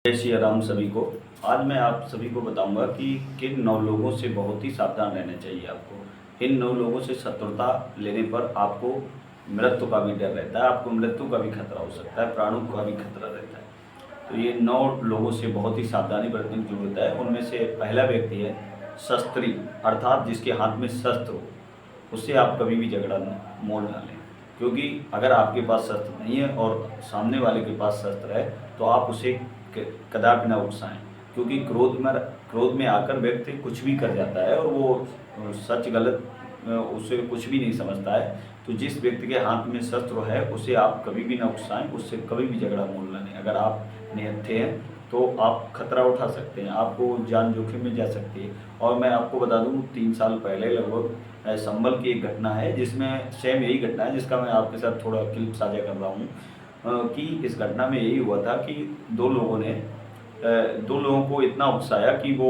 जय श्री राम सभी को। आज मैं आप सभी को बताऊंगा कि किन 9 लोगों से बहुत ही सावधान रहना चाहिए आपको। इन 9 लोगों से शत्रुता लेने पर आपको मृत्यु का भी डर रहता है, आपको मृत्यु का भी खतरा हो सकता है, प्राणों का भी खतरा रहता है। तो ये 9 लोगों से बहुत ही सावधानी बरतने की जरूरत है। उनमें से पहला व्यक्ति है शस्त्री, अर्थात जिसके हाथ में शस्त्र हो, उससे आप कभी भी झगड़ा मोल ना लें। क्योंकि अगर आपके पास शस्त्र नहीं है और सामने वाले के पास शस्त्र है तो आप उसे कदापि ना उकसाएं। क्योंकि क्रोध में आकर व्यक्ति कुछ भी कर जाता है और वो सच गलत उसे कुछ भी नहीं समझता है। तो जिस व्यक्ति के हाथ में शस्त्र है उसे आप कभी भी ना उकसाएं, उससे कभी भी झगड़ा मोल ना लें। अगर आप निहत्थे हैं तो आप खतरा उठा सकते हैं, आपको जान जोखिम में जा सकती है। और मैं आपको बता दूं 3 साल पहले लगभग संभल की एक घटना है जिसमें सेम यही घटना है जिसका मैं आपके साथ थोड़ा क्लिप साझा कर रहा हूँ। कि इस घटना में यही हुआ था कि दो लोगों को इतना उकसाया कि वो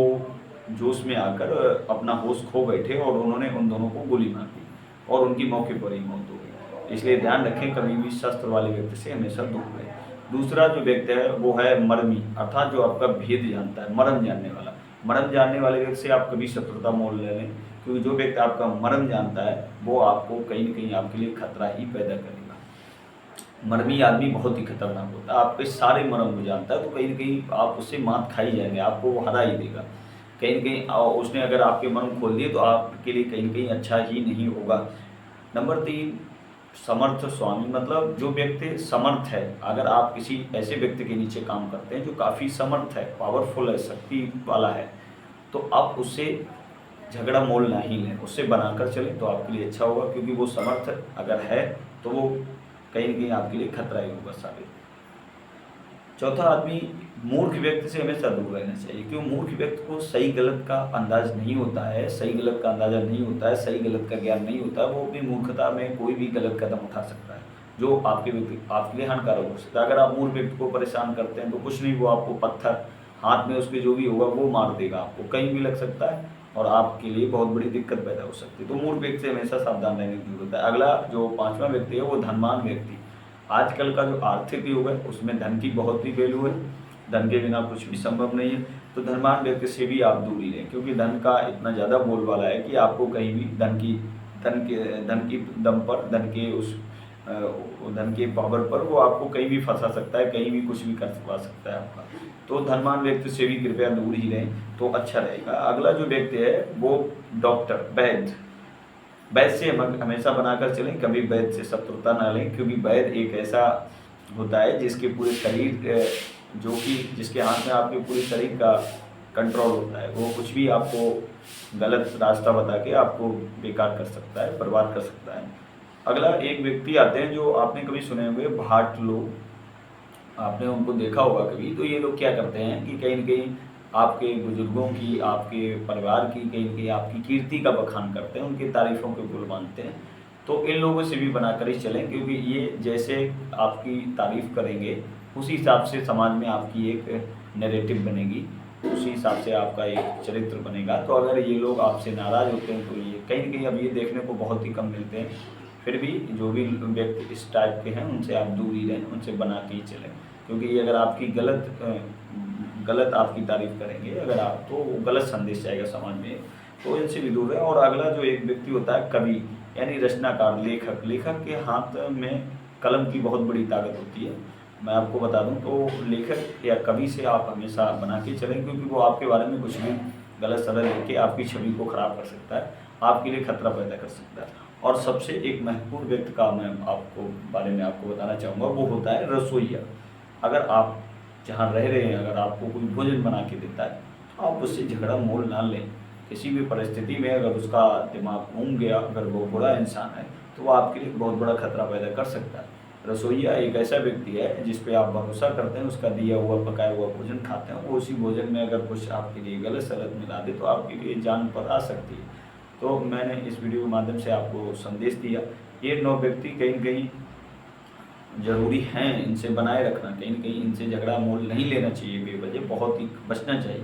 जोश में आकर अपना होश खो बैठे और उन्होंने उन दोनों को गोली मार दी और उनकी मौके पर ही मौत हो गई। इसलिए ध्यान रखें, कभी भी शस्त्र वाले व्यक्ति से हमेशा दूर रहें। दूसरा जो व्यक्ति है वो है मर्मी, अर्थात जो आपका भेद जानता है, मर्म जानने वाला। मर्म जानने वाले व्यक्ति से आप कभी शत्रुता मोल ले लें, क्योंकि जो व्यक्ति आपका मर्म जानता है वो आपको कहीं न कहीं आपके लिए खतरा ही पैदा करेगा। मर्मी आदमी बहुत ही खतरनाक होता है, आपके सारे मर्म को जानता है, तो कहीं न कहीं आप उससे मात खा ही जाएंगे, आपको वो हरा ही देगा। कहीं न कहीं उसने अगर आपके मर्म खोल दिए तो आपके लिए कहीं न कहीं अच्छा ही नहीं होगा। नंबर 3, समर्थ स्वामी, मतलब जो व्यक्ति समर्थ है। अगर आप किसी ऐसे व्यक्ति के नीचे काम करते हैं जो काफ़ी समर्थ है, पावरफुल है, शक्ति वाला है, तो आप उससे झगड़ा मोल ना ही लें, उससे बनाकर चलें तो आपके लिए अच्छा होगा। क्योंकि वो समर्थ अगर है तो वो कहीं न कहीं आपके लिए खतरा ही होगा साबित। चौथा आदमी, मूर्ख व्यक्ति से हमेशा दूर रहना चाहिए, क्यों? मूर्ख व्यक्ति को सही गलत का अंदाज नहीं होता है, सही गलत का अंदाज़ा नहीं होता है, सही गलत का ज्ञान नहीं होता है। वो अपनी मूर्खता में कोई भी गलत कदम उठा सकता है जो आपके लिए हानिकारक हो सकता है। अगर आप मूर्ख व्यक्ति को परेशान करते हैं तो कुछ नहीं, वो आपको पत्थर हाथ में उसके जो भी होगा वो मार देगा, आपको कहीं भी लग सकता है और आपके लिए बहुत बड़ी दिक्कत पैदा हो सकती है। तो मूर्ख व्यक्ति से हमेशा सावधान रहने की जरूरत है। अगला जो 5वां व्यक्ति है वो धनवान व्यक्ति। आजकल का जो आर्थिक युग है उसमें धन की बहुत ही वैल्यू है, धन के बिना कुछ भी संभव नहीं है। तो धनवान व्यक्ति से भी आप दूर ही रहें, क्योंकि धन का इतना ज़्यादा बोलबाला है कि आपको कहीं भी धन की दम पर, धन के पावर पर वो आपको कहीं भी फंसा सकता है, कहीं भी कुछ भी कर सकता है आपका। तो धनवान व्यक्ति से भी कृपया दूर ही रहें तो अच्छा रहेगा। अगला जो व्यक्ति है वो डॉक्टर, वैद्य से हमेशा बनाकर चलें, कभी वैद्य से शत्रुता ना लें। क्योंकि वैद्य एक ऐसा होता है जिसके पूरे शरीर जिसके हाथ में आपके पूरे शरीर का कंट्रोल होता है। वो कुछ भी आपको गलत रास्ता बता के आपको बेकार कर सकता है, बर्बाद कर सकता है। अगला एक व्यक्ति आते हैं जो आपने कभी सुने होंगे, भाट लोग, आपने उनको देखा होगा कभी। तो ये लोग क्या करते हैं कि कहीं न कहीं आपके बुजुर्गों की, आपके परिवार की, कहीं न कहीं आपकी कीर्ति का बखान करते हैं, उनकी तारीफ़ों के पुल बाँधते हैं। तो इन लोगों से भी बनाकर ही चलें, क्योंकि ये जैसे आपकी तारीफ़ करेंगे उसी हिसाब से समाज में आपकी एक नैरेटिव बनेगी, उसी हिसाब से आपका एक चरित्र बनेगा। तो अगर ये लोग आपसे नाराज़ होते हैं तो ये कहीं न कहीं अब ये देखने को बहुत ही कम मिलते हैं। फिर भी जो भी व्यक्ति इस टाइप के हैं उनसे आप दूर ही रहें, उनसे बना के ही चलें। क्योंकि ये अगर आपकी गलत आपकी तारीफ़ करेंगे अगर आप, तो गलत संदेश जाएगा समाज में, तो इनसे भी दूर रहें। और अगला जो एक व्यक्ति होता है कवि, यानी रचनाकार, लेखक के हाथ में कलम की बहुत बड़ी ताकत होती है। मैं आपको बता दूं तो लेखक या कवि से आप हमेशा बना के चलें, क्योंकि वो आपके बारे में कुछ भी गलत सलत लिख के आपकी छवि को ख़राब कर सकता है, आपके लिए खतरा पैदा कर सकता है। और सबसे एक महत्वपूर्ण व्यक्ति का मैं आपको बारे में आपको बताना चाहूँगा, वो होता है रसोइया। अगर आप जहाँ रह रहे हैं, अगर आपको कोई भोजन बना के देता है तो आप उससे झगड़ा मोल ना लें। किसी भी परिस्थिति में अगर उसका दिमाग घूम गया, अगर वो बुरा इंसान है, तो वो आपके लिए बहुत बड़ा खतरा पैदा कर सकता है। रसोइया एक ऐसा व्यक्ति है जिस पे आप भरोसा करते हैं, उसका दिया हुआ पकाया हुआ भोजन खाते हैं, वो उसी भोजन में अगर कुछ आपके लिए गलत सलत मिला दे तो आपके लिए जान पर आ सकती है। तो मैंने इस वीडियो के माध्यम से आपको संदेश दिया, ये 9 व्यक्ति कहीं न कहीं ज़रूरी हैं, इनसे बनाए रखना। कहीं न कहीं इनसे झगड़ा मोल नहीं लेना चाहिए बेवजह, बहुत ही बचना चाहिए।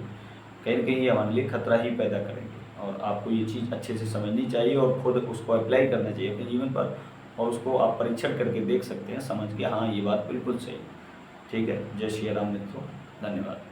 कहीं न कहीं ये हमारे लिए खतरा ही पैदा करेंगे और आपको ये चीज़ अच्छे से समझनी चाहिए और खुद उसको अप्लाई करना चाहिए अपने जीवन पर, और उसको आप परीक्षण करके देख सकते हैं, समझ के हाँ ये बात बिल्कुल सही। ठीक है, जय श्री राम मित्रों। धन्यवाद।